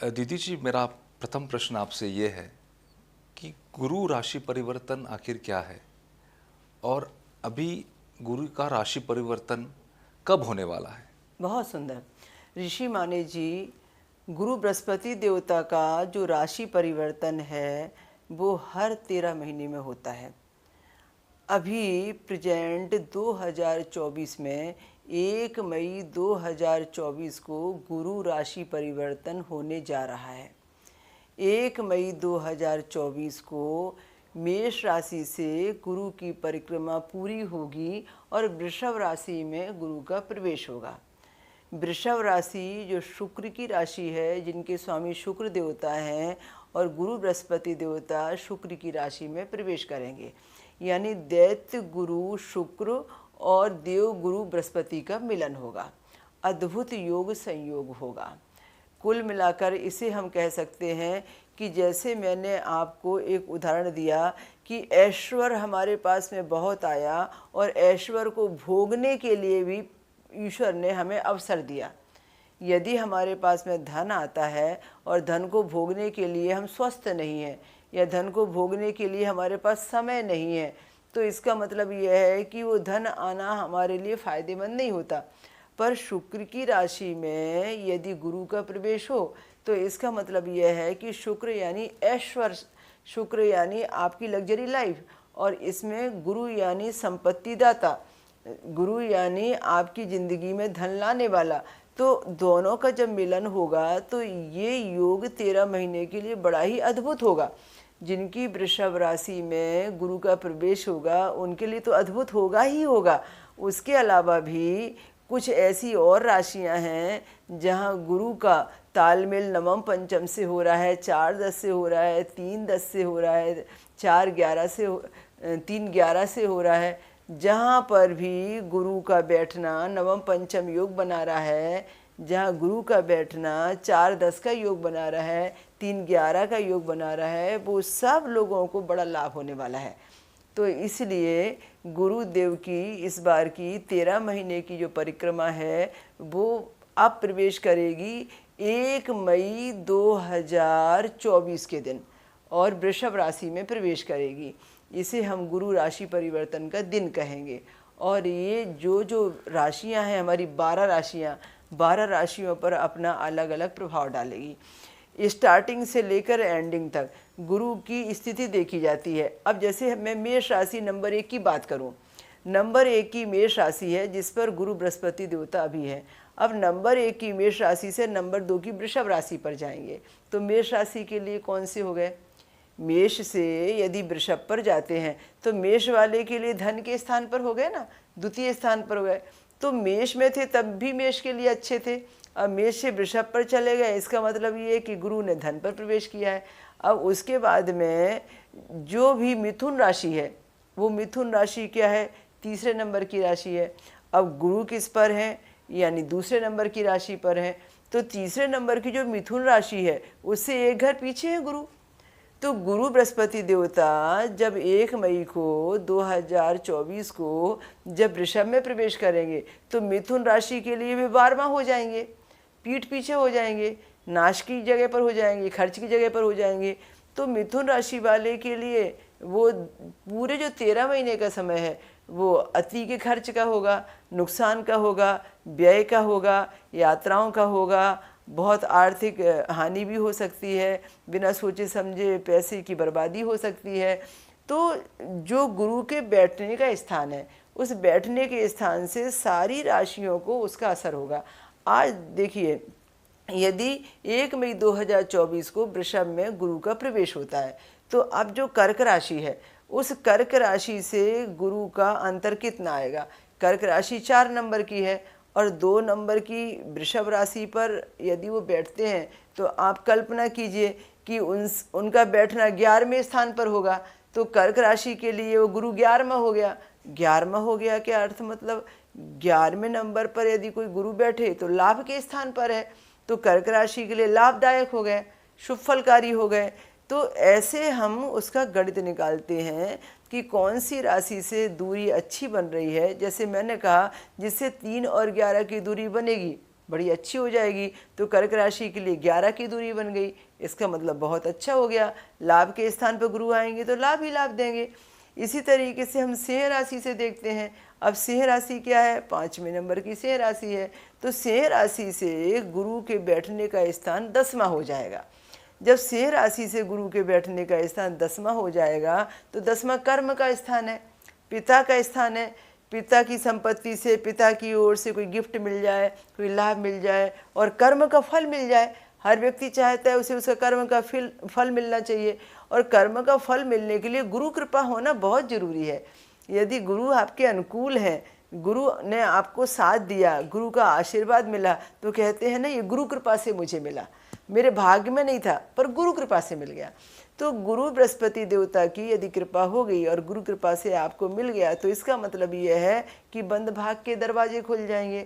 दीदी जी, मेरा प्रथम प्रश्न आपसे ये है कि गुरु राशि परिवर्तन आखिर क्या है? और अभी गुरु का राशि परिवर्तन कब होने वाला है? बहुत सुंदर। ऋषि माने जी, गुरु बृहस्पति देवता का जो राशि परिवर्तन है वो हर 13 महीने में होता है। अभी प्रेजेंट 2024 में 1 मई 2024 को गुरु राशि परिवर्तन होने जा रहा है। 1 मई 2024 को मेष राशि से गुरु की परिक्रमा पूरी होगी और वृषभ राशि में गुरु का प्रवेश होगा। वृषभ राशि जो शुक्र की राशि है, जिनके स्वामी शुक्र देवता हैं, और गुरु बृहस्पति देवता शुक्र की राशि में प्रवेश करेंगे। यानी दैत्य गुरु शुक्र और देव गुरु बृहस्पति का मिलन होगा। अद्भुत योग संयोग होगा। कुल मिलाकर इसे हम कह सकते हैं कि जैसे मैंने आपको एक उदाहरण दिया कि ऐश्वर्य हमारे पास में बहुत आया और ऐश्वर्य को भोगने के लिए भी ईश्वर ने हमें अवसर दिया। यदि हमारे पास में धन आता है और धन को भोगने के लिए हम स्वस्थ नहीं हैं या धन को भोगने के लिए हमारे पास समय नहीं है, तो इसका मतलब यह है कि वो धन आना हमारे लिए फ़ायदेमंद नहीं होता। पर शुक्र की राशि में यदि गुरु का प्रवेश हो तो इसका मतलब यह है कि शुक्र यानी ऐश्वर्य, शुक्र यानी आपकी लग्जरी लाइफ, और इसमें गुरु यानी संपत्ति दाता, गुरु यानी आपकी ज़िंदगी में धन लाने वाला। तो दोनों का जब मिलन होगा तो ये योग 13 महीने के लिए बड़ा ही अद्भुत होगा। जिनकी वृषभ राशि में गुरु का प्रवेश होगा उनके लिए तो अद्भुत होगा ही होगा। उसके अलावा भी कुछ ऐसी और राशियां हैं जहां गुरु का तालमेल नवम पंचम से हो रहा है, 4-10 से हो रहा है, 3-10 से हो रहा है, 4-11 से 3-11 से हो रहा है। जहाँ पर भी गुरु का बैठना नवम पंचम योग बना रहा है, जहाँ गुरु का बैठना 4-10 का योग बना रहा है, 3-11 का योग बना रहा है, वो सब लोगों को बड़ा लाभ होने वाला है। तो इसलिए गुरुदेव की इस बार की 13 महीने की जो परिक्रमा है वो अब प्रवेश करेगी 1 मई 2024 के दिन और वृषभ राशि में प्रवेश करेगी। इसे हम गुरु राशि परिवर्तन का दिन कहेंगे। और ये जो राशियां हैं, हमारी 12 राशियां, 12 राशियों पर अपना अलग अलग प्रभाव डालेगी। स्टार्टिंग से लेकर एंडिंग तक गुरु की स्थिति देखी जाती है। अब जैसे मैं मेष राशि नंबर 1 की बात करूं, नंबर 1 की मेष राशि है जिस पर गुरु बृहस्पति देवता अभी है। अब नंबर 1 की मेष राशि से नंबर 2 की वृषभ राशि पर जाएंगे। तो मेष राशि के लिए कौन से हो गए? मेष से यदि वृषभ पर जाते हैं तो मेष वाले के लिए धन के स्थान पर हो गए ना, द्वितीय स्थान पर हो गए। तो मेष में थे तब भी मेष के लिए अच्छे थे, अब मेष से वृषभ पर चले गए, इसका मतलब ये है कि गुरु ने धन पर प्रवेश किया है। अब उसके बाद में जो भी मिथुन राशि है, वो मिथुन राशि क्या है? तीसरे नंबर की राशि है। अब गुरु किस पर है? यानी दूसरे नंबर की राशि पर है। तो तीसरे नंबर की जो मिथुन राशि है उससे एक घर पीछे है गुरु। तो गुरु बृहस्पति देवता जब 1 मई को 2024 को जब वृषभ में प्रवेश करेंगे तो मिथुन राशि के लिए वे 12वां हो जाएंगे, पीठ पीछे हो जाएंगे, नाश की जगह पर हो जाएंगे, खर्च की जगह पर हो जाएंगे। तो मिथुन राशि वाले के लिए वो पूरे जो 13 महीने का समय है वो अति के खर्च का होगा, नुकसान का होगा, व्यय का होगा, यात्राओं का होगा, बहुत आर्थिक हानि भी हो सकती है, बिना सोचे समझे पैसे की बर्बादी हो सकती है। तो जो गुरु के बैठने का स्थान है, उस बैठने के स्थान से सारी राशियों को उसका असर होगा। आज देखिए, यदि 1 मई 2024 को वृषभ में गुरु का प्रवेश होता है तो अब जो कर्क राशि है उस कर्क राशि से गुरु का अंतर कितना आएगा? कर्क राशि 4 नंबर की है और 2 नंबर की वृषभ राशि पर यदि वो बैठते हैं तो आप कल्पना कीजिए कि उनका बैठना 11वें स्थान पर होगा। तो कर्क राशि के लिए वो गुरु 11वां हो गया। 11वां हो गया क्या अर्थ? मतलब 11वें नंबर पर यदि कोई गुरु बैठे तो लाभ के स्थान पर है, तो कर्क राशि के लिए लाभदायक हो गए, शुभ फलकारी हो गए। तो ऐसे हम उसका गणित निकालते हैं कि कौन सी राशि से दूरी अच्छी बन रही है। जैसे मैंने कहा, जिससे 3 और 11 की दूरी बनेगी बड़ी अच्छी हो जाएगी। तो कर्क राशि के लिए 11 की दूरी बन गई, इसका मतलब बहुत अच्छा हो गया। लाभ के स्थान पर गुरु आएंगे तो लाभ ही लाभ देंगे। इसी तरीके से हम सिंह राशि से देखते हैं। अब सिंह राशि क्या है? 5वें नंबर की सिंह राशि है। तो सिंह राशि से गुरु के बैठने का स्थान 10वां हो जाएगा। जब सिंह राशि से गुरु के बैठने का स्थान 10वां हो जाएगा तो 10वां कर्म का स्थान है, पिता का स्थान है। पिता की संपत्ति से, पिता की ओर से कोई गिफ्ट मिल जाए, कोई लाभ मिल जाए और कर्म का फल मिल जाए। हर व्यक्ति चाहता है उसे उसका कर्म का फल मिलना चाहिए, और कर्म का फल मिलने के लिए गुरु कृपा होना बहुत जरूरी है। यदि गुरु आपके अनुकूल है, गुरु ने आपको साथ दिया, गुरु का आशीर्वाद मिला, तो कहते हैं ना, ये गुरु कृपा से मुझे मिला, मेरे भाग्य में नहीं था पर गुरु कृपा से मिल गया। तो गुरु बृहस्पति देवता की यदि कृपा हो गई और गुरु कृपा से आपको मिल गया, तो इसका मतलब ये है कि बंद भाग के दरवाजे खुल जाएंगे।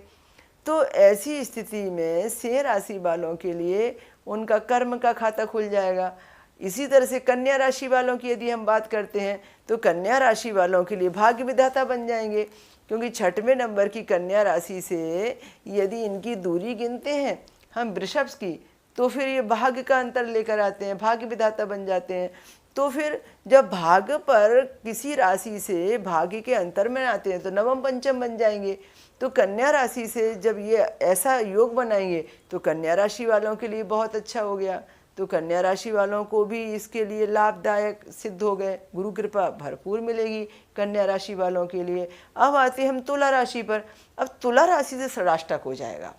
तो ऐसी स्थिति में सिंह राशि वालों के लिए उनका कर्म का खाता खुल जाएगा। इसी तरह से कन्या राशि वालों की यदि हम बात करते हैं तो कन्या राशि वालों के लिए भाग्य विधाता बन जाएंगे, क्योंकि 6वें नंबर की कन्या राशि से यदि इनकी दूरी गिनते हैं हम वृषभ की, तो फिर ये भाग्य का अंतर लेकर आते हैं, भाग्य विधाता बन जाते हैं। तो फिर जब भाग्य पर किसी राशि से भाग्य के अंतर में आते हैं तो नवम पंचम बन जाएंगे। तो कन्या राशि से जब ये ऐसा योग बनाएंगे तो कन्या राशि वालों के लिए बहुत अच्छा हो गया। तो कन्या राशि वालों को भी इसके लिए लाभदायक सिद्ध हो गए, गुरु कृपा भरपूर मिलेगी कन्या राशि वालों के लिए। अब आते हैं हम तुला राशि पर। अब तुला राशि से षडाष्टक हो जाएगा,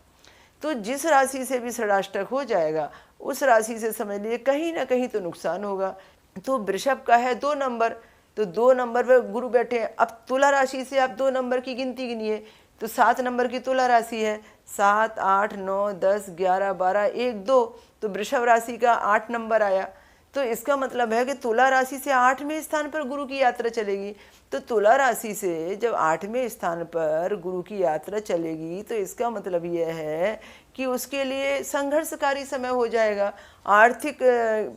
तो जिस राशि से भी षडाष्टक हो जाएगा उस राशि से समझ लिए कहीं ना कहीं तो नुकसान होगा। तो वृषभ का है 2 नंबर, तो 2 नंबर पर गुरु बैठे हैं। अब तुला राशि से आप 2 नंबर की गिनती गिनिए तो 7 नंबर की तुला राशि है, 7, 8, 9, 10, 11, 12, 1, 2, तो वृषभ राशि का 8 नंबर आया। तो इसका मतलब है कि तुला राशि से 8वें स्थान पर गुरु की यात्रा चलेगी। तो तुला राशि से जब 8वें स्थान पर गुरु की यात्रा चलेगी तो इसका मतलब यह है कि उसके लिए संघर्षकारी समय हो जाएगा। आर्थिक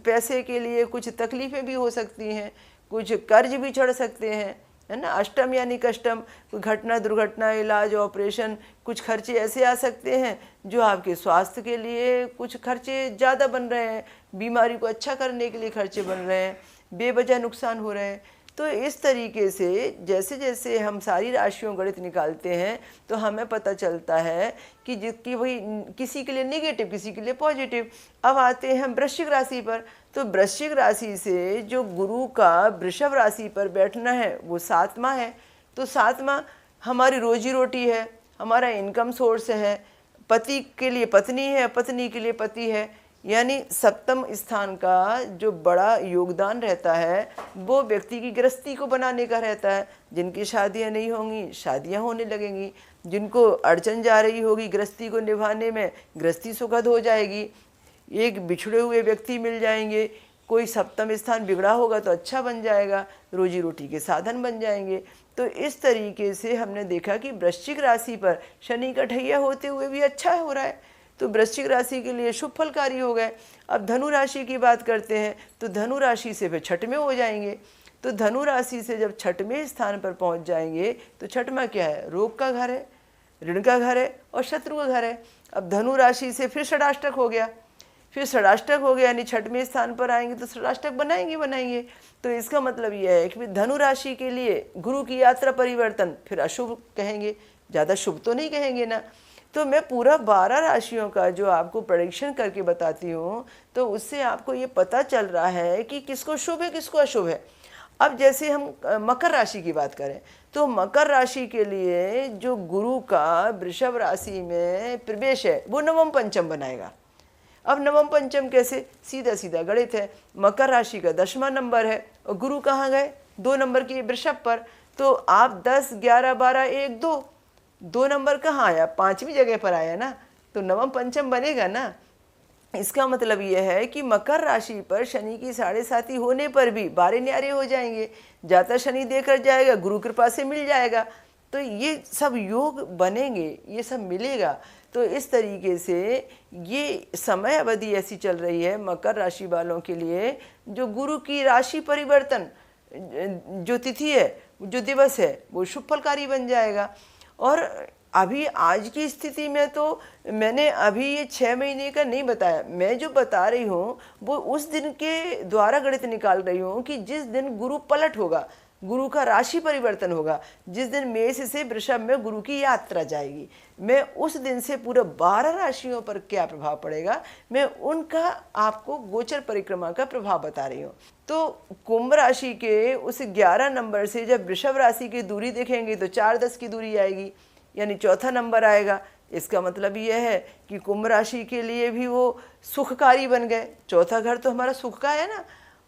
पैसे के लिए कुछ तकलीफें भी हो सकती हैं, कुछ कर्ज भी चढ़ सकते हैं, है ना। अष्टम यानी कष्टम, कोई घटना, दुर्घटना, इलाज, ऑपरेशन, कुछ खर्चे ऐसे आ सकते हैं जो आपके स्वास्थ्य के लिए कुछ खर्चे ज़्यादा बन रहे हैं, बीमारी को अच्छा करने के लिए खर्चे बन रहे हैं, बेवजह नुकसान हो रहे हैं। तो इस तरीके से जैसे जैसे हम सारी राशियों गणित निकालते हैं तो हमें पता चलता है कि जिसकी वही किसी के लिए नेगेटिव, किसी के लिए पॉजिटिव। अब आते हैं हम वृश्चिक राशि पर। तो वृश्चिक राशि से जो गुरु का वृषभ राशि पर बैठना है वो 7वां है। तो 7वां हमारी रोजी रोटी है, हमारा इनकम सोर्स है, पति के लिए पत्नी है, पत्नी के लिए पति है, यानी सप्तम स्थान का जो बड़ा योगदान रहता है वो व्यक्ति की गृहस्थी को बनाने का रहता है। जिनकी शादियां नहीं होंगी शादियां होने लगेंगी, जिनको अड़चन जा रही होगी गृहस्थी को निभाने में, गृहस्थी सुखद हो जाएगी, एक बिछड़े हुए व्यक्ति मिल जाएंगे, कोई सप्तम स्थान बिगड़ा होगा तो अच्छा बन जाएगा, रोजी रोटी के साधन बन जाएंगे। तो इस तरीके से हमने देखा कि वृश्चिक राशि पर शनि का ढैया होते हुए भी अच्छा हो रहा है, तो वृश्चिक राशि के लिए शुभ फलकारी हो गए। अब धनु राशि की बात करते हैं तो धनु राशि से फिर 6वें हो जाएंगे। तो धनु राशि से जब 6वें स्थान पर पहुंच जाएंगे तो 6वां क्या है? रोग का घर है, ऋण का घर है और शत्रु का घर है। अब धनु राशि से फिर षडाष्टक हो गया, फिर षडाष्टक हो गया यानी 6वें स्थान पर आएंगे तो षडाष्टक बनाएंगे। तो इसका मतलब यह है कि धनु राशि के लिए गुरु की यात्रा परिवर्तन फिर अशुभ कहेंगे, ज़्यादा शुभ तो नहीं कहेंगे ना। तो मैं पूरा 12 राशियों का जो आपको प्रेडिक्शन करके बताती हूँ तो उससे आपको ये पता चल रहा है कि किसको शुभ है किसको अशुभ है। अब जैसे हम मकर राशि की बात करें तो मकर राशि के लिए जो गुरु का वृषभ राशि में प्रवेश है वो नवम पंचम बनाएगा। अब नवम पंचम कैसे? सीधा सीधा गणित है। मकर राशि का 10वां नंबर है और गुरु कहाँ गए? 2 नंबर की वृषभ पर। तो आप 10, 11, 12, 1, 2 नंबर कहाँ आया? 5वीं जगह पर आया ना, तो नवम पंचम बनेगा ना। इसका मतलब यह है कि मकर राशि पर शनि की 7.5 होने पर भी बारे न्यारे हो जाएंगे, जाता शनि देकर जाएगा, गुरु कृपा से मिल जाएगा। तो ये सब योग बनेंगे, ये सब मिलेगा। तो इस तरीके से ये समय अवधि ऐसी चल रही है मकर राशि वालों के लिए, जो गुरु की राशि परिवर्तन जो तिथि है, जो दिवस है, वो शुभ फलकारी बन जाएगा। और अभी आज की स्थिति में तो मैंने अभी ये 6 महीने का नहीं बताया, मैं जो बता रही हूँ वो उस दिन के द्वारा गणित निकाल रही हूँ कि जिस दिन गुरु पलट होगा, गुरु का राशि परिवर्तन होगा, जिस दिन मेष से वृषभ में गुरु की यात्रा जाएगी, मैं उस दिन से पूरे 12 राशियों पर क्या प्रभाव पड़ेगा, मैं उनका आपको गोचर परिक्रमा का प्रभाव बता रही हूँ। तो कुंभ राशि के उस 11 नंबर से जब वृषभ राशि की दूरी देखेंगे तो 4-10 की दूरी आएगी, यानी चौथा नंबर आएगा। इसका मतलब यह है कि कुंभ राशि के लिए भी वो सुखकारी बन गए। चौथा घर तो हमारा सुख का है ना,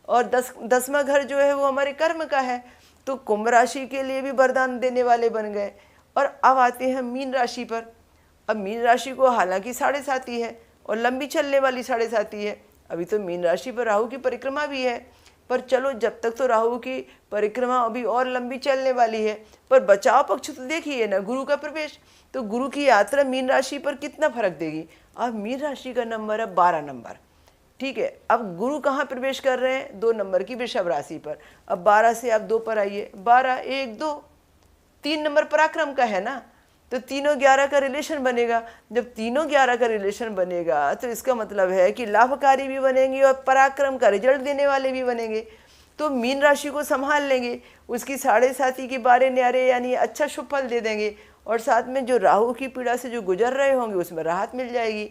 और 10वां घर जो है वो हमारे कर्म का है। तो कुंभ राशि के लिए भी वरदान देने वाले बन गए। और अब आते हैं मीन राशि पर। अब मीन राशि को हालांकि 7.5 है और लंबी चलने वाली 7.5 है। अभी तो मीन राशि पर राहु की परिक्रमा भी है, पर चलो जब तक तो राहु की परिक्रमा अभी और लंबी चलने वाली है। पर बचाव पक्ष तो देखिए ना, गुरु का प्रवेश, तो गुरु की यात्रा मीन राशि पर कितना फर्क देगी। अब मीन राशि का नंबर है 12 नंबर, ठीक है। अब गुरु कहाँ प्रवेश कर रहे हैं, 2 नंबर की वृषभ राशि पर। अब 12 से आप 2 पर आइए, 12 1 2, 3 नंबर पराक्रम का है ना, तो 3-11 का रिलेशन बनेगा। जब 3-11 का रिलेशन बनेगा तो इसका मतलब है कि लाभकारी भी बनेंगे और पराक्रम का रिजल्ट देने वाले भी बनेंगे। तो मीन राशि को संभाल लेंगे, उसकी 7.5 की 12 न्यारे यानी अच्छा शुभ फल दे देंगे, और साथ में जो राहु की पीड़ा से जो गुजर रहे होंगे उसमें राहत मिल जाएगी।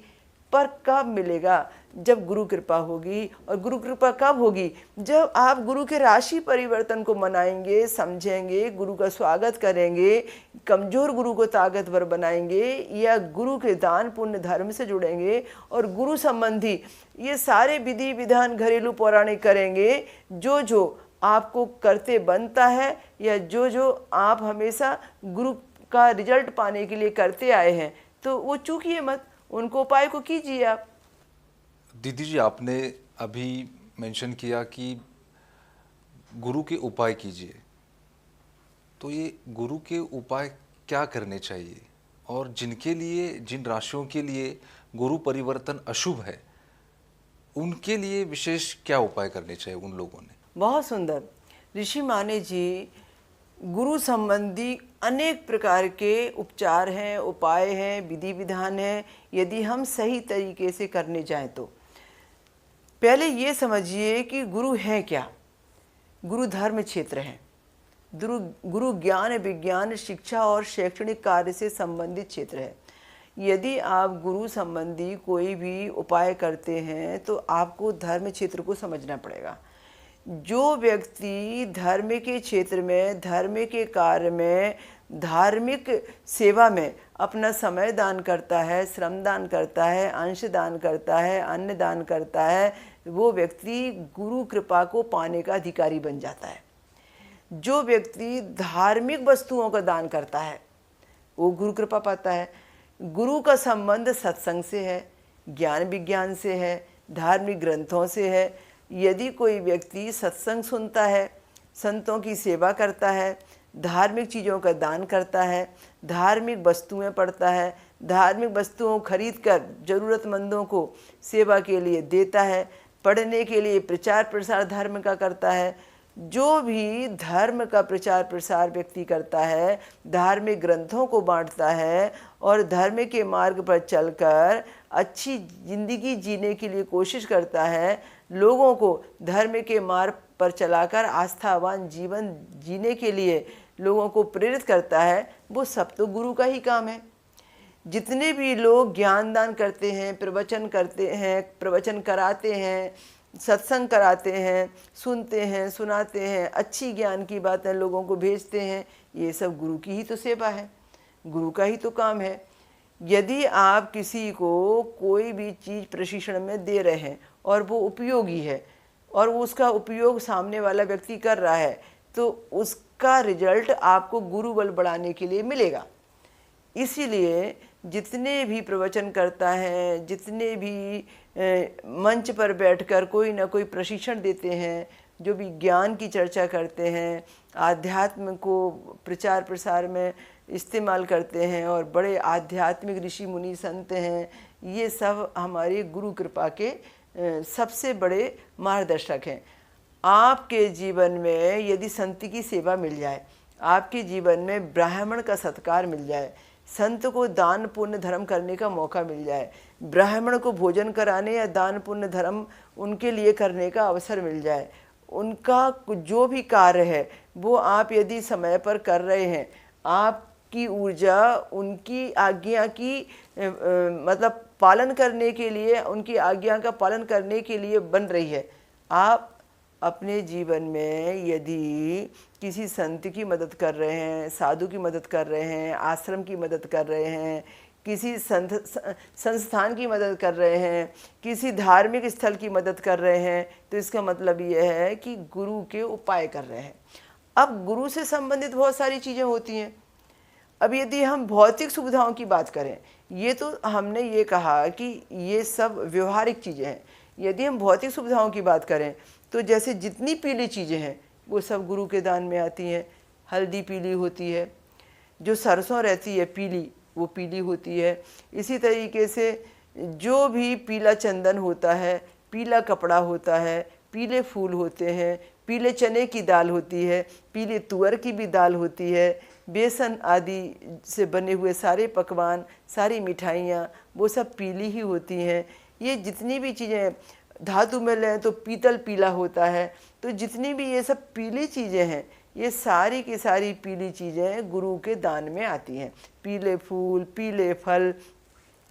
पर कब मिलेगा, जब गुरु कृपा होगी। और गुरु कृपा कब होगी, जब आप गुरु के राशि परिवर्तन को मनाएंगे, समझेंगे, गुरु का स्वागत करेंगे, कमजोर गुरु को ताकतवर बनाएंगे, या गुरु के दान पुण्य धर्म से जुड़ेंगे और गुरु संबंधी ये सारे विधि विधान घरेलू पौराणिक करेंगे, जो जो आपको करते बनता है, या जो जो आप हमेशा गुरु का रिजल्ट पाने के लिए करते आए हैं, तो वो चूकिए मत, उनको उपाय को कीजिए आप। दीदी जी, आपने अभी मेंशन किया कि गुरु के उपाय कीजिए, तो ये गुरु के उपाय क्या करने चाहिए, और जिनके लिए, जिन राशियों के लिए गुरु परिवर्तन अशुभ है, उनके लिए विशेष क्या उपाय करने चाहिए उन लोगों ने? बहुत सुंदर। ऋषि माने जी, गुरु संबंधी अनेक प्रकार के उपचार हैं, उपाय हैं, विधि विधान हैं, यदि हम सही तरीके से करने जाएं तो। पहले ये समझिए कि गुरु है क्या। गुरु धर्म क्षेत्र है, गुरु ज्ञान विज्ञान शिक्षा और शैक्षणिक कार्य से संबंधित क्षेत्र है। यदि आप गुरु संबंधी कोई भी उपाय करते हैं तो आपको धर्म क्षेत्र को समझना पड़ेगा। जो व्यक्ति धर्म के क्षेत्र में, धर्म के कार्य में, धार्मिक सेवा में अपना समय दान करता है, श्रम दान करता है, अंश दान करता है, अन्न दान करता है, वो व्यक्ति गुरु कृपा को पाने का अधिकारी बन जाता है। जो व्यक्ति धार्मिक वस्तुओं का दान करता है वो गुरु कृपा पाता है। गुरु का संबंध सत्संग से है, ज्ञान विज्ञान से है, धार्मिक ग्रंथों से है। यदि कोई व्यक्ति सत्संग सुनता है, संतों की सेवा करता है, धार्मिक चीज़ों का दान करता है, धार्मिक वस्तुएं पढ़ता है, धार्मिक वस्तुओं खरीद कर ज़रूरतमंदों को सेवा के लिए देता है, पढ़ने के लिए प्रचार प्रसार धर्म का करता है, जो भी धर्म का प्रचार प्रसार व्यक्ति करता है, धार्मिक ग्रंथों को बांटता है और धर्म के मार्ग पर चलकर अच्छी जिंदगी जीने के लिए कोशिश करता है, लोगों को धर्म के मार्ग पर चलाकर आस्थावान जीवन जीने के लिए लोगों को प्रेरित करता है, वो सब तो गुरु का ही काम है। जितने भी लोग ज्ञान दान करते हैं, प्रवचन करते हैं, प्रवचन कराते हैं, सत्संग कराते हैं, सुनते हैं, सुनाते हैं, अच्छी ज्ञान की बातें लोगों को भेजते हैं, ये सब गुरु की ही तो सेवा है, गुरु का ही तो काम है। यदि आप किसी को कोई भी चीज़ प्रशिक्षण में दे रहे हैं और वो उपयोगी है और उसका उपयोग सामने वाला व्यक्ति कर रहा है, तो उसका रिजल्ट आपको गुरु बल बढ़ाने के लिए मिलेगा। इसीलिए जितने भी प्रवचन करता है, जितने भी मंच पर बैठकर कोई ना कोई प्रशिक्षण देते हैं, जो भी ज्ञान की चर्चा करते हैं, आध्यात्म को प्रचार प्रसार में इस्तेमाल करते हैं और बड़े आध्यात्मिक ऋषि मुनि संत हैं, ये सब हमारी गुरु कृपा के सबसे बड़े मार्गदर्शक हैं। आपके जीवन में यदि संत की सेवा मिल जाए, आपके जीवन में ब्राह्मण का सत्कार मिल जाए, संत को दान पुण्य धर्म करने का मौका मिल जाए, ब्राह्मण को भोजन कराने या दान पुण्य धर्म उनके लिए करने का अवसर मिल जाए, उनका जो भी कार्य है वो आप यदि समय पर कर रहे हैं, आपकी ऊर्जा उनकी आज्ञा की मतलब पालन करने के लिए, उनकी आज्ञा का पालन करने के लिए बन रही है। आप अपने जीवन में यदि किसी संत की मदद कर रहे हैं, साधु की मदद कर रहे हैं, आश्रम की मदद कर रहे हैं, किसी संस्थान की मदद कर रहे हैं, किसी धार्मिक स्थल की मदद कर रहे हैं, तो इसका मतलब यह है कि गुरु के उपाय कर रहे हैं। अब गुरु से संबंधित बहुत सारी चीज़ें होती हैं। अब यदि हम भौतिक सुविधाओं की बात करें, ये तो हमने ये कहा कि ये सब व्यवहारिक चीज़ें हैं। यदि हम भौतिक सुविधाओं की बात करें तो जैसे जितनी पीली चीज़ें हैं वो सब गुरु के दान में आती हैं। हल्दी पीली होती है, जो सरसों रहती है पीली, वो पीली होती है। इसी तरीके से जो भी पीला चंदन होता है, पीला कपड़ा होता है, पीले फूल होते हैं, पीले चने की दाल होती है, पीले तुअर की भी दाल होती है, बेसन आदि से बने हुए सारे पकवान, सारी मिठाइयाँ वो सब पीली ही होती हैं। ये जितनी भी चीज़ें धातु में लें तो पीतल पीला होता है। तो जितनी भी ये सब पीली चीज़ें हैं, ये सारी की सारी पीली चीज़ें गुरु के दान में आती हैं। पीले फूल, पीले फल,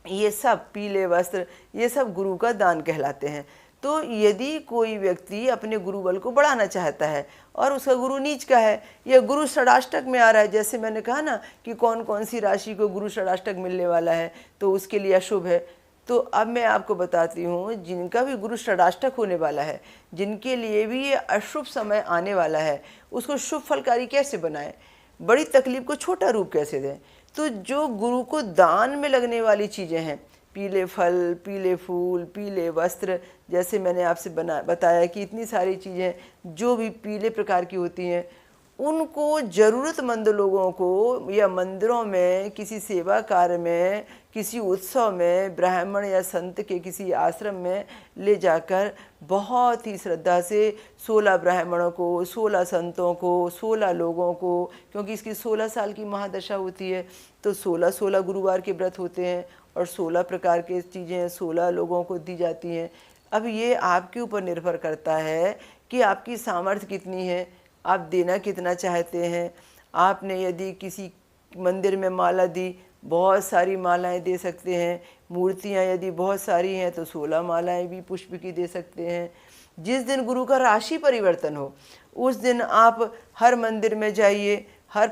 ये सब पीले वस्त्र, ये सब गुरु का दान कहलाते हैं। तो यदि कोई व्यक्ति अपने गुरु बल को बढ़ाना चाहता है और उसका गुरु नीच का है या गुरु षडाष्टक में आ रहा है, जैसे मैंने कहा ना कि कौन कौन सी राशि को गुरु षडाष्टक मिलने वाला है तो उसके लिए अशुभ है, तो अब मैं आपको बताती हूँ जिनका भी गुरु षडाष्टक होने वाला है, जिनके लिए भी ये अशुभ समय आने वाला है, उसको शुभ फलकारी कैसे बनाएं, बड़ी तकलीफ को छोटा रूप कैसे दें। तो जो गुरु को दान में लगने वाली चीज़ें हैं, पीले फल, पीले फूल, पीले वस्त्र, जैसे मैंने आपसे बताया कि इतनी सारी चीज़ें जो भी पीले प्रकार की होती हैं, उनको ज़रूरतमंद लोगों को या मंदिरों में, किसी सेवा कार्य में, किसी उत्सव में, ब्राह्मण या संत के किसी आश्रम में ले जाकर बहुत ही श्रद्धा से 16 ब्राह्मणों को, 16 संतों को, 16 लोगों को, क्योंकि इसकी 16 साल की महादशा होती है, तो 16 गुरुवार के व्रत होते हैं और 16 प्रकार की चीज़ें 16 लोगों को दी जाती हैं। अब ये आपके ऊपर निर्भर करता है कि आपकी सामर्थ्य कितनी है, आप देना कितना चाहते हैं। आपने यदि किसी मंदिर में माला दी, बहुत सारी मालाएं दे सकते हैं। मूर्तियां यदि बहुत सारी हैं तो 16 मालाएं भी पुष्प की दे सकते हैं। जिस दिन गुरु का राशि परिवर्तन हो उस दिन आप हर मंदिर में जाइए, हर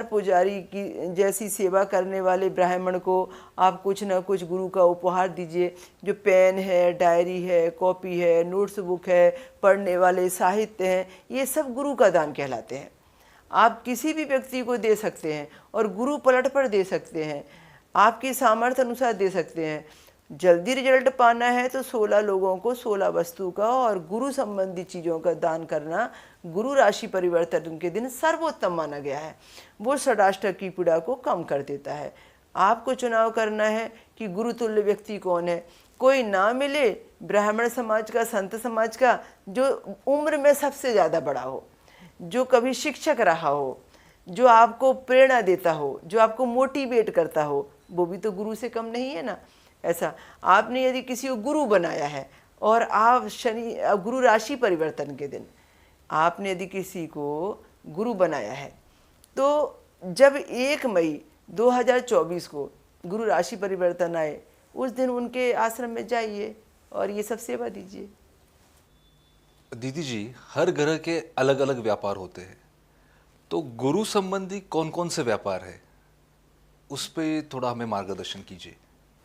पुजारी की जैसी सेवा करने वाले ब्राह्मण को आप कुछ ना कुछ गुरु का उपहार दीजिए। जो पेन है, डायरी है, कॉपी है, नोट्स बुक है, पढ़ने वाले साहित्य हैं, ये सब गुरु का दान कहलाते हैं। आप किसी भी व्यक्ति को दे सकते हैं और गुरु पलट पर दे सकते हैं, आपकी सामर्थ्य अनुसार दे सकते हैं। जल्दी रिजल्ट पाना है तो 16 लोगों को 16 वस्तु का और गुरु संबंधी चीज़ों का दान करना गुरु राशि परिवर्तन के दिन सर्वोत्तम माना गया है। वो षडाष्टक की पीड़ा को कम कर देता है। आपको चुनाव करना है कि गुरु तुल्य व्यक्ति कौन है। कोई ना मिले ब्राह्मण समाज का, संत समाज का, जो उम्र में सबसे ज़्यादा बड़ा हो, जो कभी शिक्षक रहा हो, जो आपको प्रेरणा देता हो, जो आपको मोटिवेट करता हो, वो भी तो गुरु से कम नहीं है ना। ऐसा आपने यदि किसी को गुरु बनाया है और आप गुरु राशि परिवर्तन के दिन आपने यदि किसी को गुरु बनाया है, तो जब 1 मई 2024 को गुरु राशि परिवर्तन आए, उस दिन उनके आश्रम में जाइए और ये सब सेवा दीजिए। दीदी जी, हर ग्रह के अलग अलग व्यापार होते हैं, तो गुरु संबंधी कौन कौन से व्यापार है, उस पर थोड़ा हमें मार्गदर्शन कीजिए।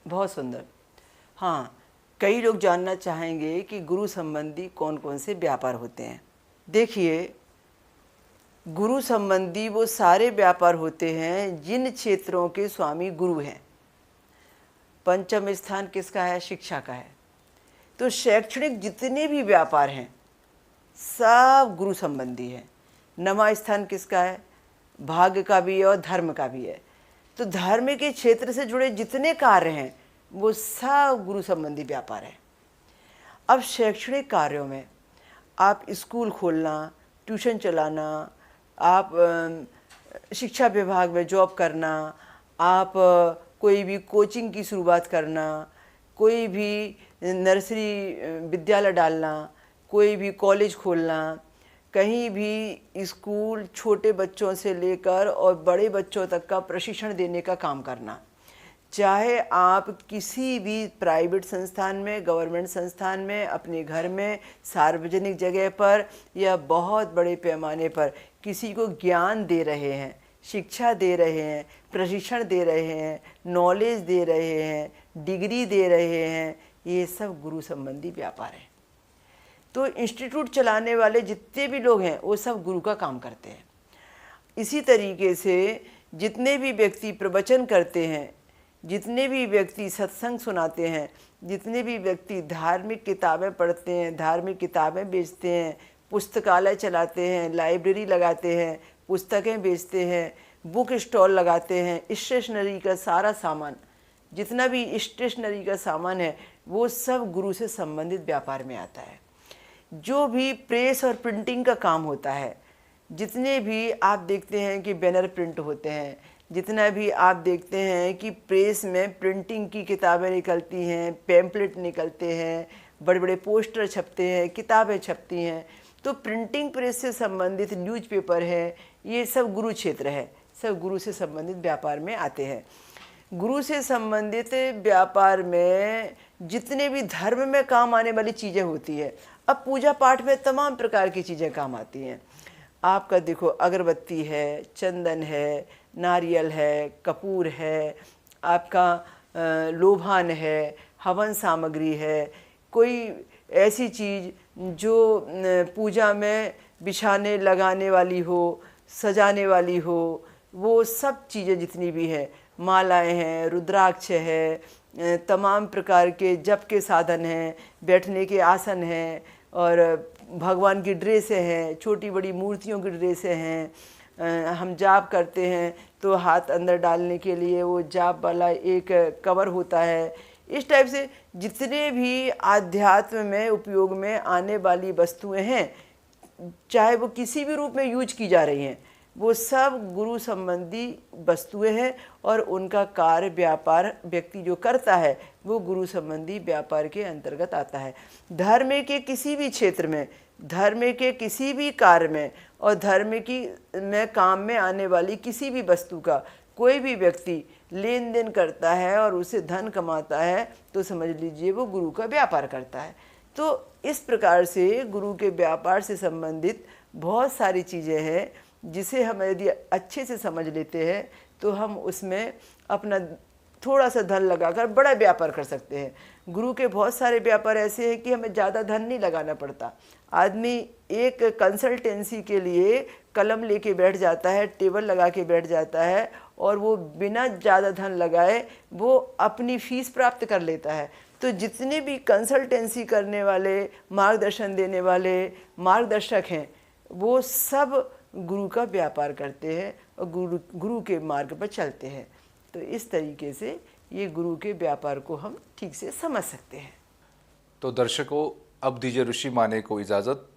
बहुत सुंदर। हाँ, कई लोग जानना चाहेंगे कि गुरु संबंधी कौन कौन से व्यापार होते हैं। देखिए, गुरु संबंधी वो सारे व्यापार होते हैं जिन क्षेत्रों के स्वामी गुरु हैं। पंचम स्थान किसका है? शिक्षा का है। तो शैक्षणिक जितने भी व्यापार हैं सब गुरु संबंधी हैं। नवा स्थान किसका है? भाग्य का भी है और धर्म का भी है। तो धर्म के क्षेत्र से जुड़े जितने कार्य हैं वो सब गुरु संबंधी व्यापार है। अब शैक्षणिक कार्यों में आप स्कूल खोलना, ट्यूशन चलाना, आप शिक्षा विभाग में जॉब करना, आप कोई भी कोचिंग की शुरुआत करना, कोई भी नर्सरी विद्यालय डालना, कोई भी कॉलेज खोलना, कहीं भी स्कूल छोटे बच्चों से लेकर और बड़े बच्चों तक का प्रशिक्षण देने का काम करना। चाहे आप किसी भी प्राइवेट संस्थान में, गवर्नमेंट संस्थान में, अपने घर में, सार्वजनिक जगह पर या बहुत बड़े पैमाने पर किसी को ज्ञान दे रहे हैं, शिक्षा दे रहे हैं, प्रशिक्षण दे रहे हैं, नॉलेज दे रहे हैं, डिग्री दे रहे हैं, ये सब गुरु संबंधी व्यापार है। तो इंस्टीट्यूट चलाने वाले जितने भी लोग हैं वो सब गुरु का काम करते हैं। इसी तरीके से जितने भी व्यक्ति प्रवचन करते हैं, जितने भी व्यक्ति सत्संग सुनाते हैं, जितने भी व्यक्ति धार्मिक किताबें पढ़ते हैं, धार्मिक किताबें बेचते हैं, पुस्तकालय चलाते हैं, लाइब्रेरी लगाते हैं, पुस्तकें बेचते हैं, बुक स्टॉल लगाते हैं, स्टेशनरी का सारा सामान, जितना भी स्टेशनरी का सामान है वो सब गुरु से संबंधित व्यापार में आता है। जो भी प्रेस और प्रिंटिंग का काम होता है, जितने भी आप देखते हैं कि बैनर प्रिंट होते हैं, जितना भी आप देखते हैं कि प्रेस में प्रिंटिंग की किताबें निकलती हैं, पैम्पलेट निकलते हैं, बड़े बड़े पोस्टर छपते हैं, किताबें छपती हैं, तो प्रिंटिंग प्रेस से संबंधित न्यूज़पेपर है, ये सब गुरु क्षेत्र है, सब गुरु से संबंधित व्यापार में आते हैं। गुरु से संबंधित व्यापार में जितने भी धर्म में काम आने वाली चीज़ें होती है, अब पूजा पाठ में तमाम प्रकार की चीज़ें काम आती हैं। आपका देखो अगरबत्ती है, चंदन है, नारियल है, कपूर है, आपका लोभान है, हवन सामग्री है, कोई ऐसी चीज़ जो पूजा में बिछाने लगाने वाली हो, सजाने वाली हो, वो सब चीज़ें जितनी भी हैं, मालाएं हैं, रुद्राक्ष है, तमाम प्रकार के जप के साधन हैं, बैठने के आसन हैं, और भगवान की ड्रेसें हैं, छोटी बड़ी मूर्तियों की ड्रेसें हैं। हम जाप करते हैं तो हाथ अंदर डालने के लिए वो जाप वाला एक कवर होता है। इस टाइप से जितने भी आध्यात्म में उपयोग में आने वाली वस्तुएं हैं, चाहे वो किसी भी रूप में यूज की जा रही हैं, वो सब गुरु संबंधी वस्तुएं हैं और उनका कार्य व्यापार व्यक्ति जो करता है वो गुरु संबंधी व्यापार के अंतर्गत आता है। धर्म के किसी भी क्षेत्र में, धर्म के किसी भी कार्य में और धर्म की में काम में आने वाली किसी भी वस्तु का कोई भी व्यक्ति लेन देन करता है और उसे धन कमाता है तो समझ लीजिए वो गुरु का व्यापार करता है। तो इस प्रकार से गुरु के व्यापार से संबंधित बहुत सारी चीज़ें हैं जिसे हम यदि अच्छे से समझ लेते हैं तो हम उसमें अपना थोड़ा सा धन लगाकर बड़ा व्यापार कर सकते हैं। गुरु के बहुत सारे व्यापार ऐसे हैं कि हमें ज़्यादा धन नहीं लगाना पड़ता। आदमी एक कंसल्टेंसी के लिए कलम लेके बैठ जाता है, टेबल लगा के बैठ जाता है और वो बिना ज़्यादा धन लगाए वो अपनी फीस प्राप्त कर लेता है। तो जितने भी कंसल्टेंसी करने वाले, मार्गदर्शन देने वाले मार्गदर्शक हैं वो सब गुरु का व्यापार करते हैं और गुरु के मार्ग पर चलते हैं। तो इस तरीके से ये गुरु के व्यापार को हम ठीक से समझ सकते हैं। तो दर्शकों, अब दीजिए ऋषि माने को इजाज़त।